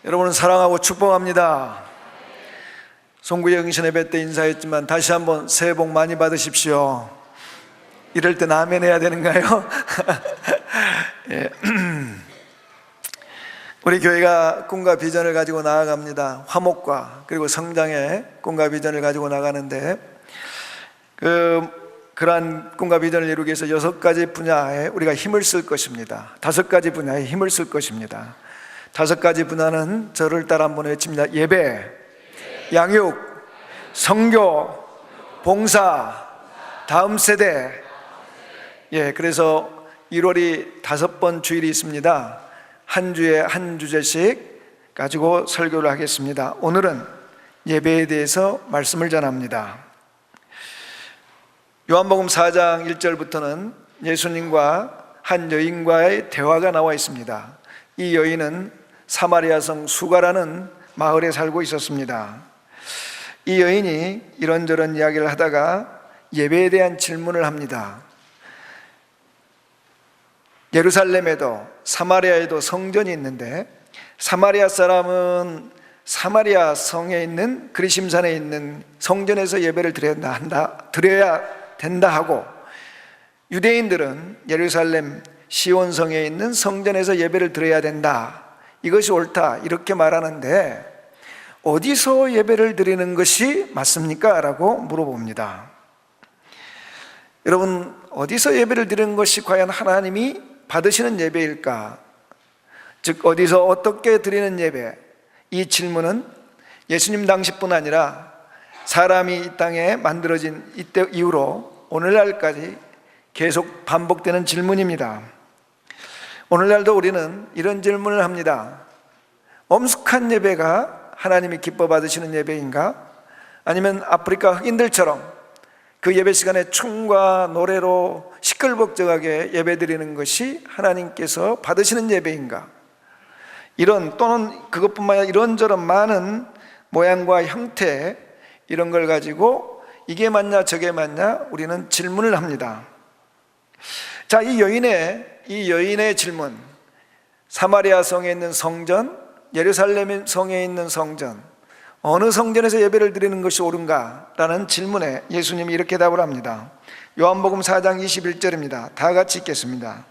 여러분은 사랑하고 축복합니다. 송구의 영신 예배 때 인사했지만 다시 한번 새해 복 많이 받으십시오. 이럴 땐 아멘 해야 되는가요? 예. 우리 교회가 꿈과 비전을 가지고 나아갑니다. 화목과 그리고 성장의 꿈과 비전을 가지고 나가는데 그러한 꿈과 비전을 이루기 위해서 6가지 분야에 우리가 힘을 쓸 것입니다. 5가지 분야에 힘을 쓸 것입니다. 5가지 분야는 저를 따라 한번 외칩니다. 예배, 양육, 선교, 봉사, 다음 세대. 그래서 1월이 5번 주일이 있습니다. 한 주에 한 주제씩 가지고 설교를 하겠습니다. 오늘은 예배에 대해서 말씀을 전합니다. 요한복음 4장 1절부터는 예수님과 한 여인과의 대화가 나와 있습니다. 이 여인은 사마리아성 수가라는 마을에 살고 있었습니다. 이 여인이 이런저런 이야기를 하다가 예배에 대한 질문을 합니다. 예루살렘에도 사마리아에도 성전이 있는데 사마리아 사람은 사마리아 성에 있는 그리심산에 있는 성전에서 예배를 드려야 된다 하고, 유대인들은 예루살렘 시온성에 있는 성전에서 예배를 드려야 된다, 이것이 옳다, 이렇게 말하는데 어디서 예배를 드리는 것이 맞습니까? 라고 물어봅니다. 여러분, 어디서 예배를 드리는 것이 과연 하나님이 받으시는 예배일까? 즉 어디서 어떻게 드리는 예배? 이 질문은 예수님 당시뿐 아니라 사람이 이 땅에 만들어진 이때 이후로 오늘날까지 계속 반복되는 질문입니다. 오늘날도 우리는 이런 질문을 합니다. 엄숙한 예배가 하나님이 기뻐 받으시는 예배인가? 아니면 아프리카 흑인들처럼 그 예배 시간에 춤과 노래로 시끌벅적하게 예배드리는 것이 하나님께서 받으시는 예배인가? 또는 그것뿐만 아니라 이런저런 많은 모양과 형태, 이런 걸 가지고 이게 맞냐 저게 맞냐 우리는 질문을 합니다. 자, 이 여인의 질문, 사마리아 성에 있는 성전, 예루살렘 성에 있는 성전, 어느 성전에서 예배를 드리는 것이 옳은가? 라는 질문에 예수님이 이렇게 답을 합니다. 요한복음 4장 21절입니다. 다 같이 읽겠습니다.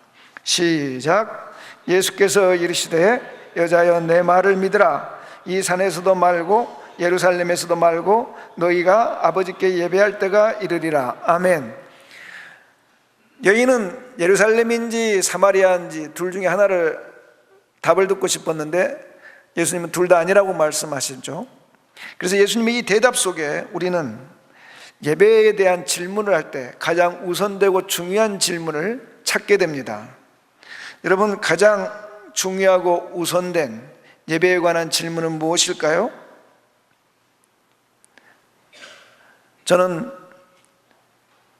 시작. 예수께서 이르시되 여자여 내 말을 믿으라. 이 산에서도 말고 예루살렘에서도 말고 너희가 아버지께 예배할 때가 이르리라. 아멘. 여인은 예루살렘인지 사마리아인지 둘 중에 하나를 답을 듣고 싶었는데 예수님은 둘 다 아니라고 말씀하시죠. 그래서 예수님의 이 대답 속에 우리는 예배에 대한 질문을 할 때 가장 우선되고 중요한 질문을 찾게 됩니다. 여러분, 가장 중요하고 우선된 예배에 관한 질문은 무엇일까요? 저는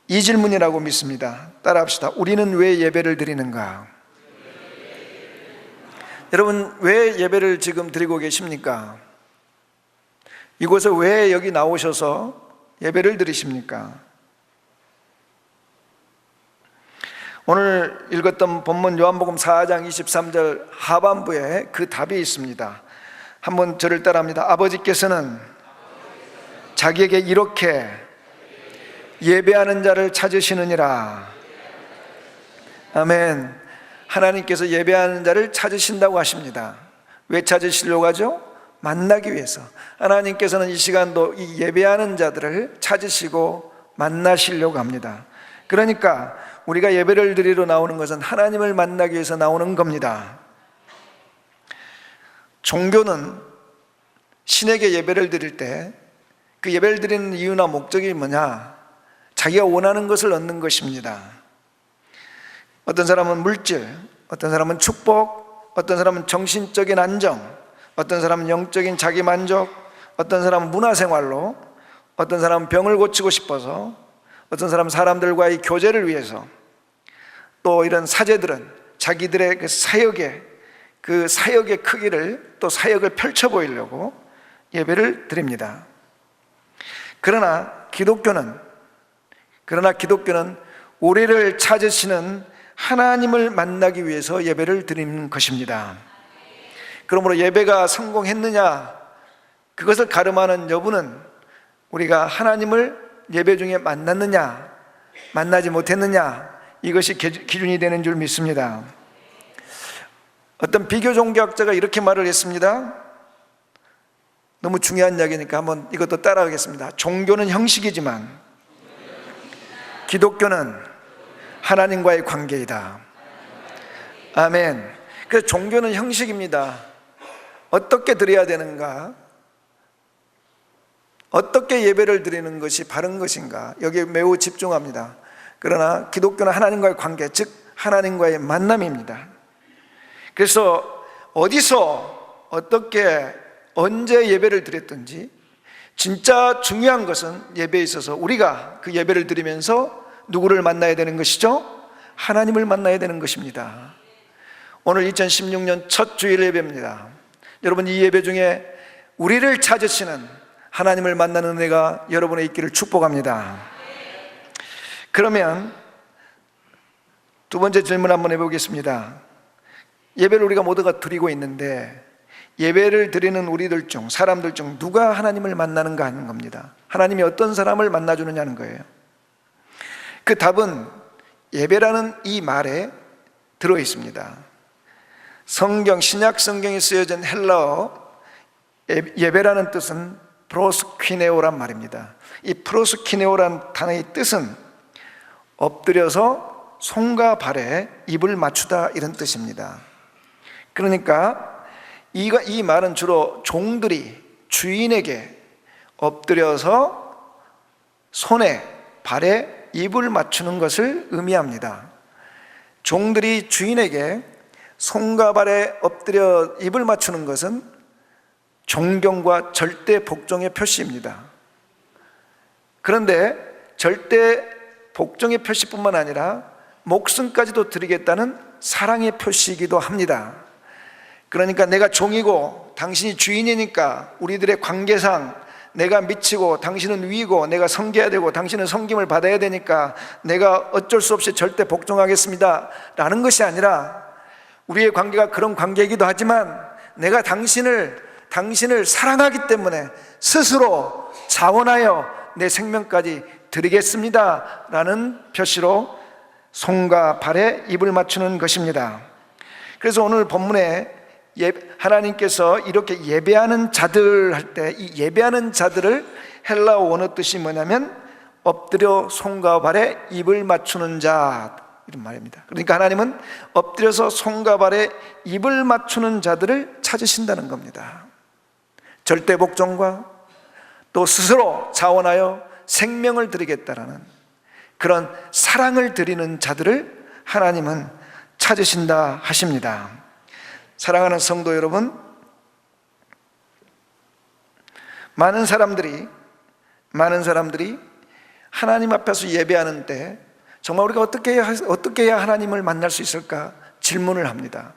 이 질문이라고 믿습니다. 따라합시다. 우리는 왜 예배를 드리는가? 여러분, 왜 예배를 지금 드리고 계십니까? 이곳에 왜 여기 나오셔서 예배를 드리십니까? 오늘 읽었던 본문 요한복음 4장 23절 하반부에 그 답이 있습니다. 한번 저를 따라합니다. 아버지께서는 자기에게 이렇게 예배하는 자를 찾으시느니라. 아멘. 하나님께서 예배하는 자를 찾으신다고 하십니다. 왜 찾으시려고 하죠? 만나기 위해서. 하나님께서는 이 시간도 이 예배하는 자들을 찾으시고 만나시려고 합니다. 그러니까 우리가 예배를 드리러 나오는 것은 하나님을 만나기 위해서 나오는 겁니다. 종교는 신에게 예배를 드릴 때 그 예배를 드리는 이유나 목적이 뭐냐? 자기가 원하는 것을 얻는 것입니다. 어떤 사람은 물질, 어떤 사람은 축복, 어떤 사람은 정신적인 안정, 어떤 사람은 영적인 자기 만족, 어떤 사람은 문화생활로, 어떤 사람은 병을 고치고 싶어서, 어떤 사람은 사람들과의 교제를 위해서, 또 이런 사제들은 자기들의 그 사역의 크기를, 또 사역을 펼쳐 보이려고 예배를 드립니다. 그러나 기독교는 우리를 찾으시는 하나님을 만나기 위해서 예배를 드리는 것입니다. 그러므로 예배가 성공했느냐, 그것을 가름하는 여부는 우리가 하나님을 예배 중에 만났느냐 만나지 못했느냐, 이것이 기준이 되는 줄 믿습니다. 어떤 비교 종교학자가 이렇게 말을 했습니다. 너무 중요한 이야기니까 한번 이것도 따라하겠습니다. 종교는 형식이지만 기독교는 하나님과의 관계이다. 아멘. 그래서 종교는 형식입니다. 어떻게 드려야 되는가, 어떻게 예배를 드리는 것이 바른 것인가, 여기에 매우 집중합니다. 그러나 기독교는 하나님과의 관계, 즉 하나님과의 만남입니다. 그래서 어디서 어떻게 언제 예배를 드렸든지 진짜 중요한 것은 예배에 있어서 우리가 그 예배를 드리면서 누구를 만나야 되는 것이죠? 하나님을 만나야 되는 것입니다. 오늘 2016년 첫 주일 예배입니다. 여러분, 이 예배 중에 우리를 찾으시는 하나님을 만나는 은혜가 여러분의 있기를 축복합니다. 그러면 두 번째 질문 한번 해보겠습니다. 예배를 우리가 모두가 드리고 있는데 예배를 드리는 우리들 중, 사람들 중 누가 하나님을 만나는가 하는 겁니다. 하나님이 어떤 사람을 만나주느냐는 거예요. 그 답은 예배라는 이 말에 들어 있습니다. 성경, 신약 성경에 쓰여진 헬라어 예배라는 뜻은 프로스퀴네오란 말입니다. 이 프로스퀴네오란 단어의 뜻은 엎드려서 손과 발에 입을 맞추다, 이런 뜻입니다. 그러니까 이 말은 주로 종들이 주인에게 엎드려서 손에 발에 입을 맞추는 것을 의미합니다. 종들이 주인에게 손과 발에 엎드려 입을 맞추는 것은 존경과 절대 복종의 표시입니다. 그런데 절대 복종의 표시뿐만 아니라 목숨까지도 드리겠다는 사랑의 표시이기도 합니다. 그러니까 내가 종이고 당신이 주인이니까 우리들의 관계상 내가 미치고 당신은 위고 내가 섬겨야 되고 당신은 섬김을 받아야 되니까 내가 어쩔 수 없이 절대 복종하겠습니다 라는 것이 아니라, 우리의 관계가 그런 관계이기도 하지만 내가 당신을 사랑하기 때문에 스스로 자원하여 내 생명까지 드리겠습니다 라는 표시로 손과 발에 입을 맞추는 것입니다. 그래서 오늘 본문에 하나님께서 이렇게 예배하는 자들 할 때, 이 예배하는 자들을 헬라어 원어 뜻이 뭐냐면 엎드려 손과 발에 입을 맞추는 자, 이런 말입니다. 그러니까 하나님은 엎드려서 손과 발에 입을 맞추는 자들을 찾으신다는 겁니다. 절대 복종과 또 스스로 자원하여 생명을 드리겠다라는 그런 사랑을 드리는 자들을 하나님은 찾으신다 하십니다. 사랑하는 성도 여러분, 많은 사람들이 하나님 앞에서 예배하는 때 정말 우리가 어떻게 해야 하나님을 만날 수 있을까 질문을 합니다.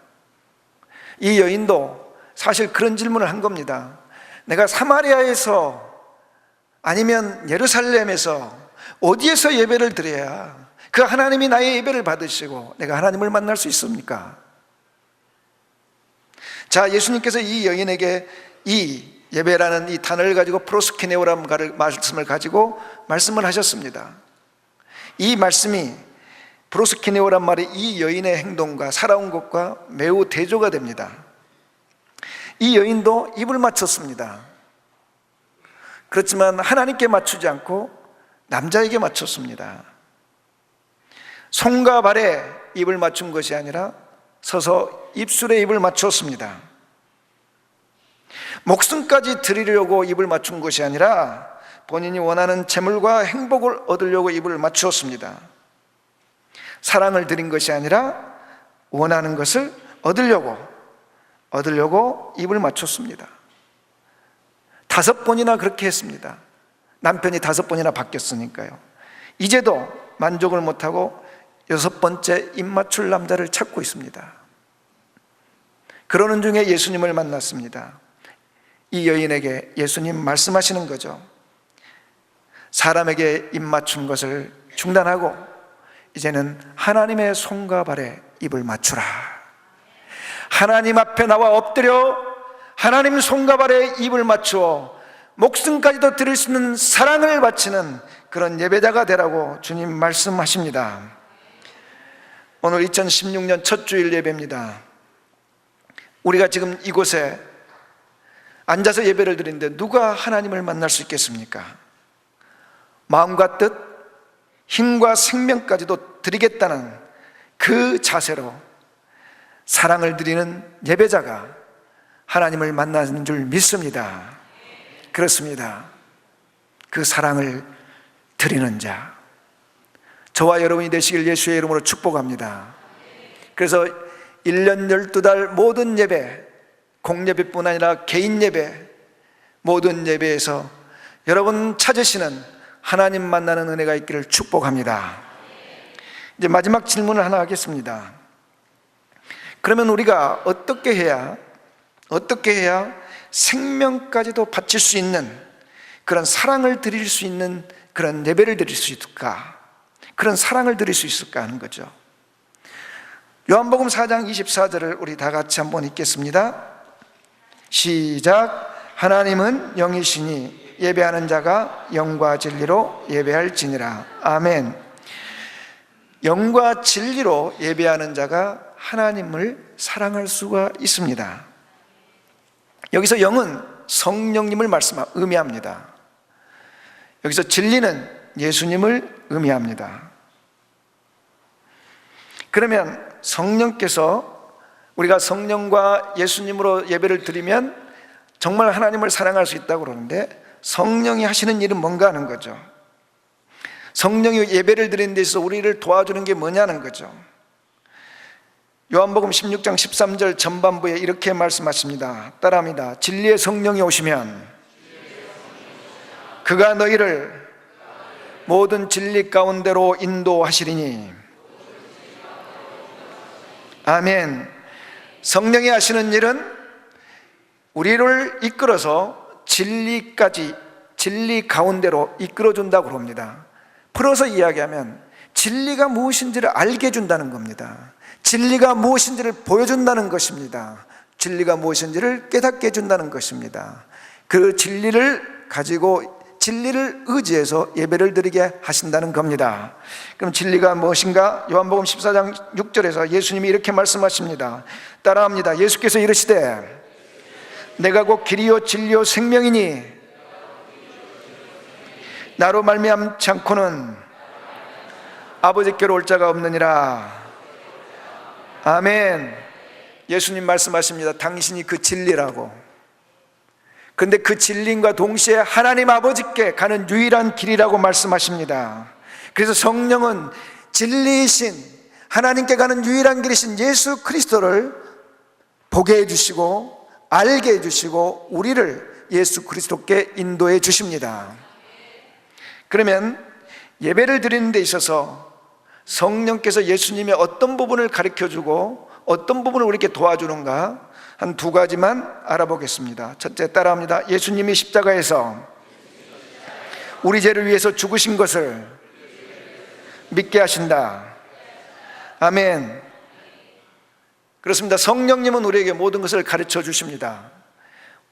이 여인도 사실 그런 질문을 한 겁니다. 내가 사마리아에서 아니면 예루살렘에서 어디에서 예배를 드려야 그 하나님이 나의 예배를 받으시고 내가 하나님을 만날 수 있습니까? 자, 예수님께서 이 여인에게 이 예배라는 이 단어를 가지고 프로스키네오라는 말씀을 가지고 말씀을 하셨습니다. 이 말씀이, 프로스키네오란 말이 이 여인의 행동과 살아온 것과 매우 대조가 됩니다. 이 여인도 입을 맞췄습니다. 그렇지만 하나님께 맞추지 않고 남자에게 맞췄습니다. 손과 발에 입을 맞춘 것이 아니라 서서 입술에 입을 맞추었습니다. 목숨까지 드리려고 입을 맞춘 것이 아니라 본인이 원하는 재물과 행복을 얻으려고 입을 맞추었습니다. 사랑을 드린 것이 아니라 원하는 것을 얻으려고 입을 맞췄습니다. 5번이나 그렇게 했습니다. 남편이 5번이나 바뀌었으니까요. 이제도 만족을 못하고 6번째 입 맞출 남자를 찾고 있습니다. 그러는 중에 예수님을 만났습니다. 이 여인에게 예수님 말씀하시는 거죠. 사람에게 입 맞춘 것을 중단하고 이제는 하나님의 손과 발에 입을 맞추라. 하나님 앞에 나와 엎드려 하나님 손과 발에 입을 맞추어 목숨까지도 드릴 수 있는 사랑을 바치는 그런 예배자가 되라고 주님 말씀하십니다. 오늘 2016년 첫 주일 예배입니다. 우리가 지금 이곳에 앉아서 예배를 드리는데 누가 하나님을 만날 수 있겠습니까? 마음과 뜻, 힘과 생명까지도 드리겠다는 그 자세로 사랑을 드리는 예배자가 하나님을 만나는 줄 믿습니다. 그렇습니다. 그 사랑을 드리는 자, 저와 여러분이 되시길 예수의 이름으로 축복합니다. 그래서 1년 12달 모든 예배, 공예배뿐 아니라 개인 예배, 모든 예배에서 여러분 찾으시는 하나님 만나는 은혜가 있기를 축복합니다. 이제 마지막 질문을 하나 하겠습니다. 그러면 우리가 어떻게 해야 생명까지도 바칠 수 있는 그런 사랑을 드릴 수 있는 그런 예배를 드릴 수 있을까? 그런 사랑을 드릴 수 있을까 하는 거죠. 요한복음 4장 24절을 우리 다 같이 한번 읽겠습니다. 시작. 하나님은 영이시니 예배하는 자가 영과 진리로 예배할지니라. 아멘. 영과 진리로 예배하는 자가 하나님을 사랑할 수가 있습니다. 여기서 영은 성령님을 의미합니다. 여기서 진리는 예수님을 의미합니다. 그러면 성령께서, 우리가 성령과 예수님으로 예배를 드리면 정말 하나님을 사랑할 수 있다고 그러는데, 성령이 하시는 일은 뭔가 하는 거죠. 성령이 예배를 드리는 데 있어서 우리를 도와주는 게 뭐냐는 거죠. 요한복음 16장 13절 전반부에 이렇게 말씀하십니다. 따라합니다. 진리의 성령이 오시면 그가 너희를 모든 진리 가운데로 인도하시리니. 아멘. 성령이 하시는 일은 우리를 이끌어서 진리까지, 진리 가운데로 이끌어준다고 합니다. 풀어서 이야기하면 진리가 무엇인지를 알게 해준다는 겁니다. 진리가 무엇인지를 보여준다는 것입니다. 진리가 무엇인지를 깨닫게 해준다는 것입니다. 그 진리를 가지고, 진리를 의지해서 예배를 드리게 하신다는 겁니다. 그럼 진리가 무엇인가? 요한복음 14장 6절에서 예수님이 이렇게 말씀하십니다. 따라합니다. 예수께서 이르시되 내가 곧 길이요 진리요 생명이니 나로 말미암지 않고는 아버지께로 올 자가 없느니라. 아멘. 예수님 말씀하십니다. 당신이 그 진리라고. 근데 그 진리인과 동시에 하나님 아버지께 가는 유일한 길이라고 말씀하십니다. 그래서 성령은 진리이신, 하나님께 가는 유일한 길이신 예수 그리스도를 보게 해주시고 알게 해주시고 우리를 예수 그리스도께 인도해 주십니다. 그러면 예배를 드리는 데 있어서 성령께서 예수님의 어떤 부분을 가르쳐주고 어떤 부분을 우리에게 도와주는가 한 두 가지만 알아보겠습니다. 첫째, 따라합니다. 예수님이 십자가에서 우리 죄를 위해서 죽으신 것을 믿게 하신다. 아멘. 그렇습니다. 성령님은 우리에게 모든 것을 가르쳐 주십니다.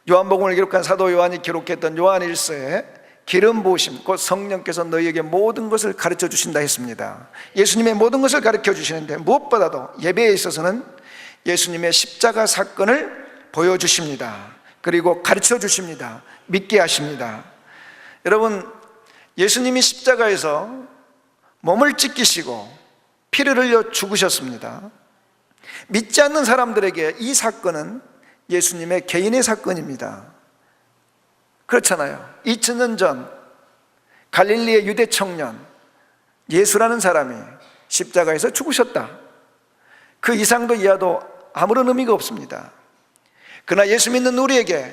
요한복음을 기록한 사도 요한이 기록했던 요한 1서에 기름 부으심, 곧 성령께서 너희에게 모든 것을 가르쳐 주신다 했습니다. 예수님의 모든 것을 가르쳐 주시는데 무엇보다도 예배에 있어서는 예수님의 십자가 사건을 보여주십니다. 그리고 가르쳐 주십니다. 믿게 하십니다. 여러분, 예수님이 십자가에서 몸을 찢기시고 피를 흘려 죽으셨습니다. 믿지 않는 사람들에게 이 사건은 예수님의 개인의 사건입니다. 그렇잖아요. 2000년 전 갈릴리의 유대 청년 예수라는 사람이 십자가에서 죽으셨다. 그 이상도 이하도 아무런 의미가 없습니다. 그러나 예수 믿는 우리에게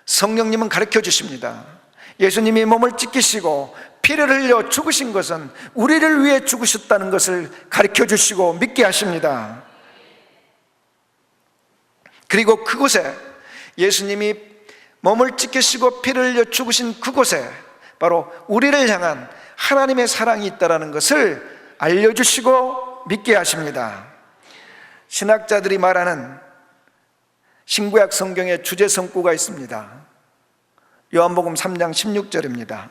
성령님은 가르쳐 주십니다. 예수님이 몸을 찢기시고 피를 흘려 죽으신 것은 우리를 위해 죽으셨다는 것을 가르쳐 주시고 믿게 하십니다. 그리고 그곳에 예수님이 몸을 찢기시고 피를 흘려 죽으신 그곳에 바로 우리를 향한 하나님의 사랑이 있다는 것을 알려주시고 믿게 하십니다. 신학자들이 말하는 신구약 성경에 주제 성구가 있습니다. 요한복음 3장 16절입니다.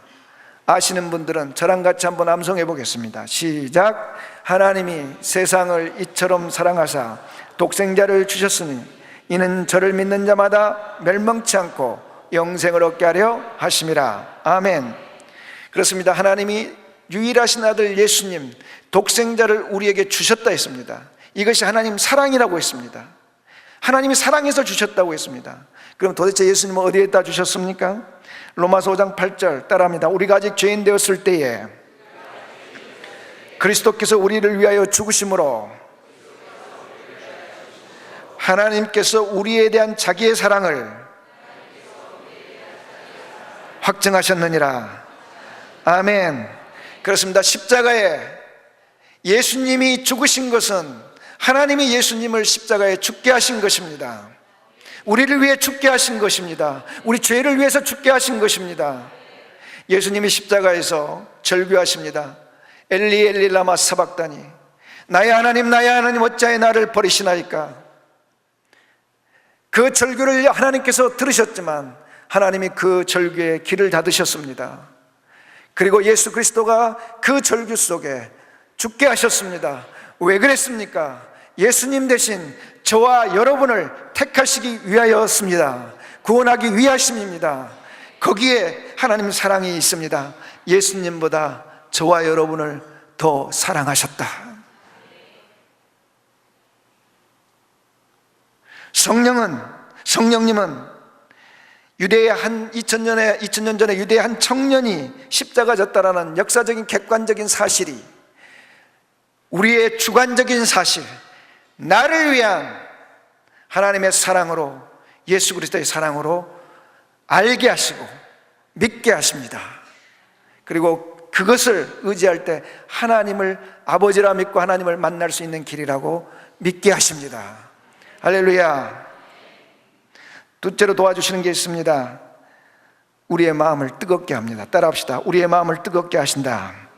아시는 분들은 저랑 같이 한번 암송해 보겠습니다. 시작. 하나님이 세상을 이처럼 사랑하사 독생자를 주셨으니 이는 저를 믿는 자마다 멸망치 않고 영생을 얻게 하려 하심이라. 아멘. 그렇습니다. 하나님이 유일하신 아들 예수님 독생자를 우리에게 주셨다 했습니다. 이것이 하나님 사랑이라고 했습니다. 하나님이 사랑해서 주셨다고 했습니다. 그럼 도대체 예수님은 어디에다 주셨습니까? 로마서 5장 8절 따라합니다. 우리가 아직 죄인 되었을 때에 그리스도께서 우리를 위하여 죽으심으로 하나님께서 우리에 대한 자기의 사랑을 확증하셨느니라. 아멘. 그렇습니다. 십자가에 예수님이 죽으신 것은 하나님이 예수님을 십자가에 죽게 하신 것입니다. 우리를 위해 죽게 하신 것입니다. 우리 죄를 위해서 죽게 하신 것입니다. 예수님이 십자가에서 절규하십니다. 엘리 엘리 라마 사박다니, 나의 하나님 어찌하여 나를 버리시나이까. 그 절규를 하나님께서 들으셨지만 하나님이 그 절규에 귀를 닫으셨습니다. 그리고 예수 그리스도가 그 절규 속에 죽게 하셨습니다. 왜 그랬습니까? 예수님 대신 저와 여러분을 택하시기 위하여였습니다. 구원하기 위하심입니다. 거기에 하나님 사랑이 있습니다. 예수님보다 저와 여러분을 더 사랑하셨다. 성령님은 유대의 한 2000년 전에 유대의 한 청년이 십자가 졌다라는 역사적인 객관적인 사실이 우리의 주관적인 사실, 나를 위한 하나님의 사랑으로, 예수 그리스도의 사랑으로 알게 하시고 믿게 하십니다. 그리고 그것을 의지할 때 하나님을 아버지라 믿고 하나님을 만날 수 있는 길이라고 믿게 하십니다. 할렐루야. 둘째로 도와주시는 게 있습니다. 우리의 마음을 뜨겁게 합니다. 따라합시다. 우리의 마음을 뜨겁게 하신다.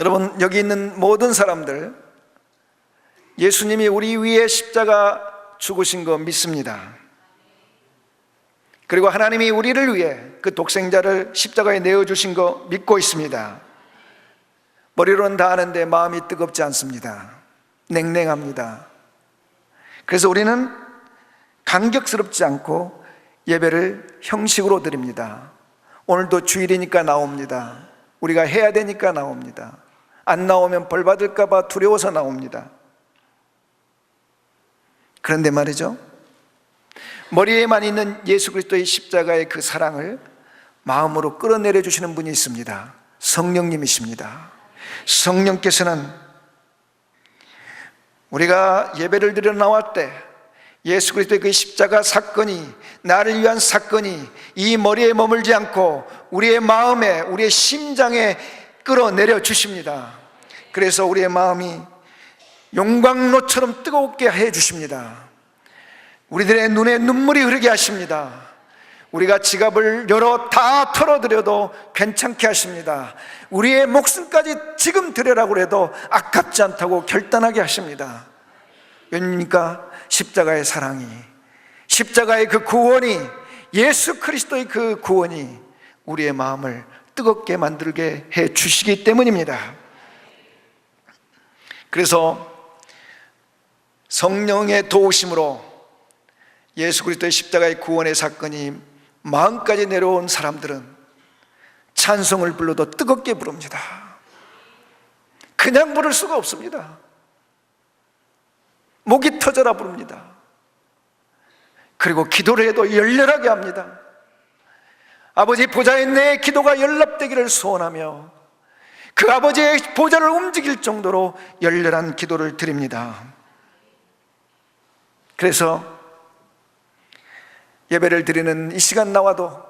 여러분, 여기 있는 모든 사람들 예수님이 우리 위에 십자가 죽으신 거 믿습니다. 그리고 하나님이 우리를 위해 그 독생자를 십자가에 내어주신 거 믿고 있습니다. 머리로는 다 아는데 마음이 뜨겁지 않습니다. 냉랭합니다. 그래서 우리는 감격스럽지 않고 예배를 형식으로 드립니다. 오늘도 주일이니까 나옵니다. 우리가 해야 되니까 나옵니다. 안 나오면 벌 받을까 봐 두려워서 나옵니다. 그런데 말이죠, 머리에만 있는 예수 그리스도의 십자가의 그 사랑을 마음으로 끌어내려 주시는 분이 있습니다. 성령님이십니다. 성령께서는 우리가 예배를 드리러 나올 때 예수 그리스도의 그 십자가 사건이, 나를 위한 사건이 이 머리에 머물지 않고 우리의 마음에, 우리의 심장에 끌어내려 주십니다. 그래서 우리의 마음이 용광로처럼 뜨겁게 해 주십니다. 우리들의 눈에 눈물이 흐르게 하십니다. 우리가 지갑을 열어 다 털어드려도 괜찮게 하십니다. 우리의 목숨까지 지금 드려라고 해도 아깝지 않다고 결단하게 하십니다. 왜입니까? 십자가의 사랑이, 십자가의 그 구원이, 예수 그리스도의 그 구원이 우리의 마음을 뜨겁게 만들게 해 주시기 때문입니다. 그래서 성령의 도우심으로 예수 그리스도의 십자가의 구원의 사건이 마음까지 내려온 사람들은 찬송을 불러도 뜨겁게 부릅니다. 그냥 부를 수가 없습니다. 목이 터져라 부릅니다. 그리고 기도를 해도 열렬하게 합니다. 아버지 보좌에 내 기도가 연락되기를 소원하며 그 아버지의 보좌를 움직일 정도로 열렬한 기도를 드립니다. 그래서 예배를 드리는 이 시간 나와도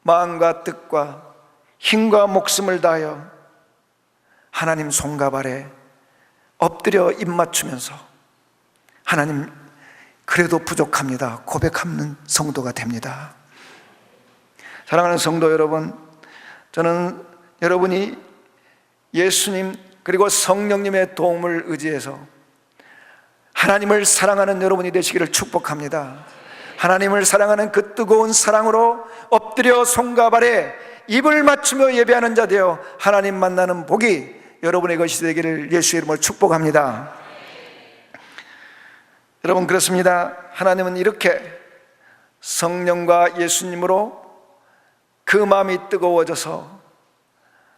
마음과 뜻과 힘과 목숨을 다하여 하나님 손갑 아래 엎드려 입 맞추면서 하나님, 그래도 부족합니다 고백하는 성도가 됩니다. 사랑하는 성도 여러분, 저는 여러분이 예수님 그리고 성령님의 도움을 의지해서 하나님을 사랑하는 여러분이 되시기를 축복합니다. 하나님을 사랑하는 그 뜨거운 사랑으로 엎드려 손과 발에 입을 맞추며 예배하는 자 되어 하나님 만나는 복이 여러분의 것이 되기를 예수의 이름으로 축복합니다. 여러분, 그렇습니다. 하나님은 이렇게 성령과 예수님으로 그 마음이 뜨거워져서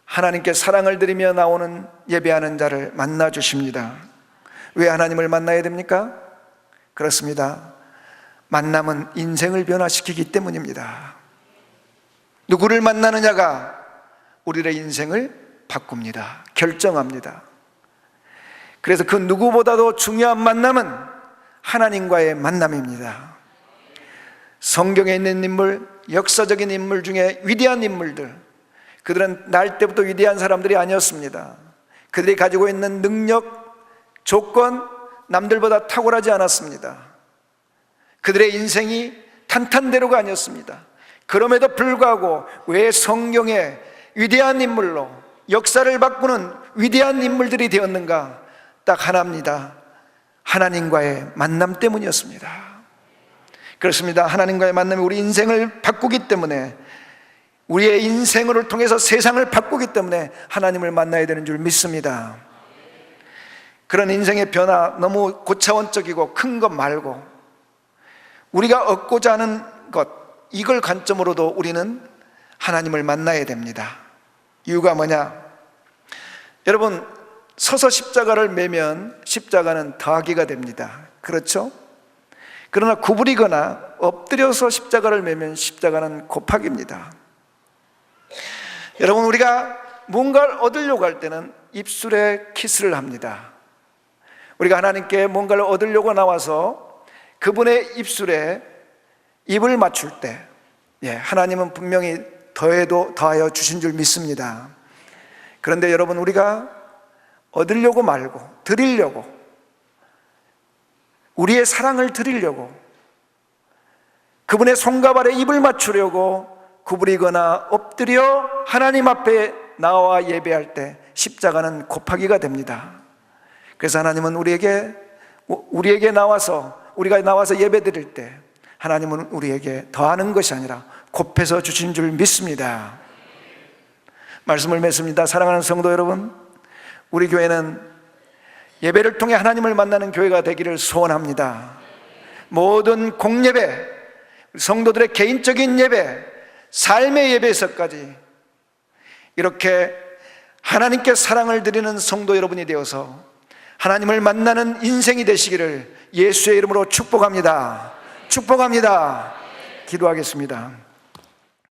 하나님께 사랑을 드리며 나오는 예배하는 자를 만나 주십니다. 왜 하나님을 만나야 됩니까? 그렇습니다. 만남은 인생을 변화시키기 때문입니다. 누구를 만나느냐가 우리의 인생을 바꿉니다. 결정합니다. 그래서 그 누구보다도 중요한 만남은 하나님과의 만남입니다. 성경에 있는 인물, 역사적인 인물 중에 위대한 인물들, 그들은 날 때부터 위대한 사람들이 아니었습니다. 그들이 가지고 있는 능력, 조건, 남들보다 탁월하지 않았습니다. 그들의 인생이 탄탄대로가 아니었습니다. 그럼에도 불구하고 왜 성경에 위대한 인물로 역사를 바꾸는 위대한 인물들이 되었는가? 딱 하나입니다. 하나님과의 만남 때문이었습니다. 그렇습니다. 하나님과의 만남이 우리 인생을 바꾸기 때문에, 우리의 인생을 통해서 세상을 바꾸기 때문에 하나님을 만나야 되는 줄 믿습니다. 그런 인생의 변화, 너무 고차원적이고 큰 것 말고 우리가 얻고자 하는 것, 이걸 관점으로도 우리는 하나님을 만나야 됩니다. 이유가 뭐냐? 여러분, 서서 십자가를 매면 십자가는 더하기가 됩니다. 그렇죠? 그러나 구부리거나 엎드려서 십자가를 매면 십자가는 곱하기입니다. 여러분, 우리가 뭔가를 얻으려고 할 때는 입술에 키스를 합니다. 우리가 하나님께 뭔가를 얻으려고 나와서 그분의 입술에 입을 맞출 때, 하나님은 분명히 더해도 더하여 주신 줄 믿습니다. 그런데 여러분, 우리가 얻으려고 말고 드리려고, 우리의 사랑을 드리려고, 그분의 손과 발에 입을 맞추려고 구부리거나 엎드려 하나님 앞에 나와 예배할 때 십자가는 곱하기가 됩니다. 그래서 하나님은 우리에게 나와서, 우리가 나와서 예배 드릴 때 하나님은 우리에게 더하는 것이 아니라 곱해서 주신 줄 믿습니다. 말씀을 맺습니다. 사랑하는 성도 여러분, 우리 교회는 예배를 통해 하나님을 만나는 교회가 되기를 소원합니다. 모든 공예배, 성도들의 개인적인 예배, 삶의 예배에서까지 이렇게 하나님께 사랑을 드리는 성도 여러분이 되어서 하나님을 만나는 인생이 되시기를 예수의 이름으로 축복합니다. 축복합니다. 기도하겠습니다.